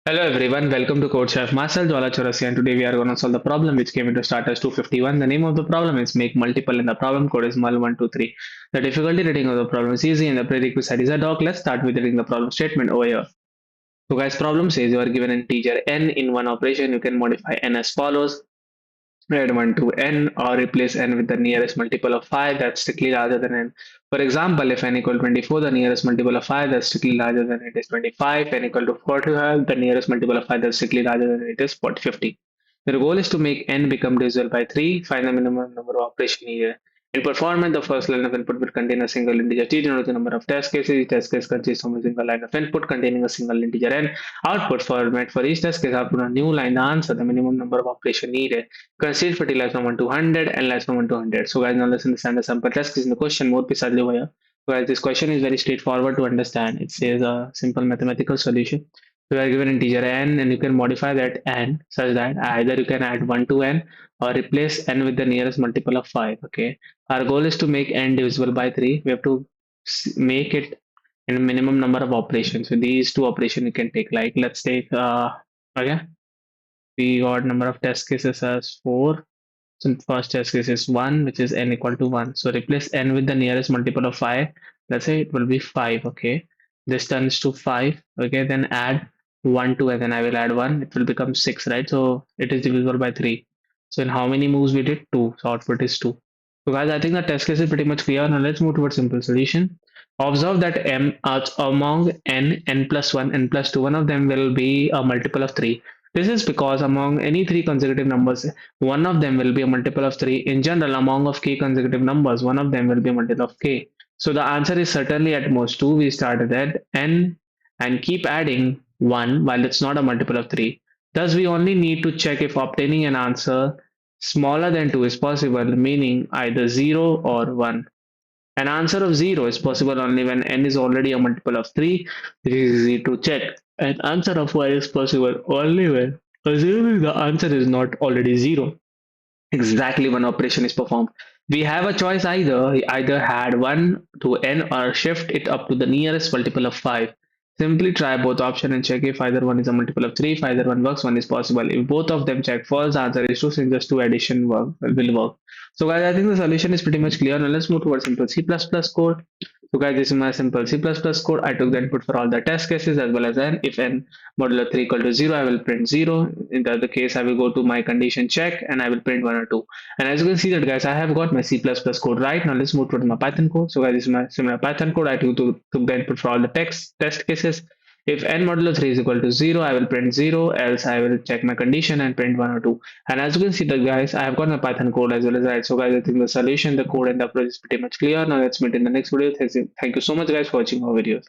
Hello everyone, welcome to CodeChef. Myself Jwala Chaurasi, and today we are going to solve the problem which came into Starters 251. The name of the problem is make multiple and the problem code is MUL123. The difficulty rating of the problem is easy and the prerequisite is a doc. Let's start with reading the problem statement over here. So guys, problem says you are given an integer n in one operation. You can modify n as follows. Add 1 to n or replace n with the nearest multiple of 5 that's strictly larger than n. For example, if n equal 24, the nearest multiple of 5 that's strictly larger than it is 25. N equal to 45, the nearest multiple of 5 that's strictly larger than it is 50. The goal is to make n become divisible by 3. Find the minimum number of operation needed. In performance, the first line of input will contain a single integer t denoting the number of test cases. Each test case consists of a single line of input containing a single integer n. Output format for each test case output a new line. The answer, the minimum number of operation needed. Consider for t less than 1 to 100 and less than 1 to 100. So guys, now let's understand the sample test is in the question more precisely over here. So guys, this question is very straightforward to understand. It says a simple mathematical solution. So you are given integer n and you can modify that n such that either you can add 1 to n or replace n with the nearest multiple of 5. Okay. Our goal is to make n divisible by 3. We have to make it in a minimum number of operations. So these two operations you can take, like let's take okay, we got number of test cases as 4. So first test case is 1, which is n equal to 1. So replace n with the nearest multiple of 5. Let's say it will be 5. Okay. This turns to 5. Okay. Then add 1 to n. Then I will add 1. It will become 6, right? So it is divisible by 3. So in how many moves we did? 2. So output is 2. So guys, I think the test case is pretty much clear. Now let's move towards simple solution. Observe that among n plus 1, n plus 2, one of them will be a multiple of 3. This is because among any three consecutive numbers, one of them will be a multiple of 3. In general, among of k consecutive numbers, one of them will be a multiple of k. So the answer is certainly at most 2. We started at n and keep adding 1 while it's not a multiple of 3. Thus, we only need to check if obtaining an answer smaller than 2 is possible, meaning either 0 or 1. An answer of 0 is possible only when n is already a multiple of 3, which is easy to check. An answer of y is possible only when assuming the answer is not already 0. Exactly when operation is performed. We have a choice either add 1 to n or shift it up to the nearest multiple of 5. Simply try both options and check if either one is a multiple of 3. If either one works, one is possible. If both of them check false, the answer is true, since just 2 addition will work. So guys, I think the solution is pretty much clear. Now let's move towards simple C++ code. So guys, this is my simple C++ code. I took the input for all the test cases as well as n. If n modular 3 equal to 0, I will print 0. In the other case, I will go to my condition check and I will print 1 or 2. And as you can see that guys, I have got my C++ code right. Now let's move to my Python code. So guys, this is my similar Python code. I took the input for all the test cases. If n modulo 3 is equal to 0, I will print 0, else I will check my condition and print 1 or 2. And as you can see that guys, I have got my Python code as well as right. So guys, I think the solution, the code and the approach is pretty much clear. Now let's meet in the next video. Thank you so much guys for watching our videos.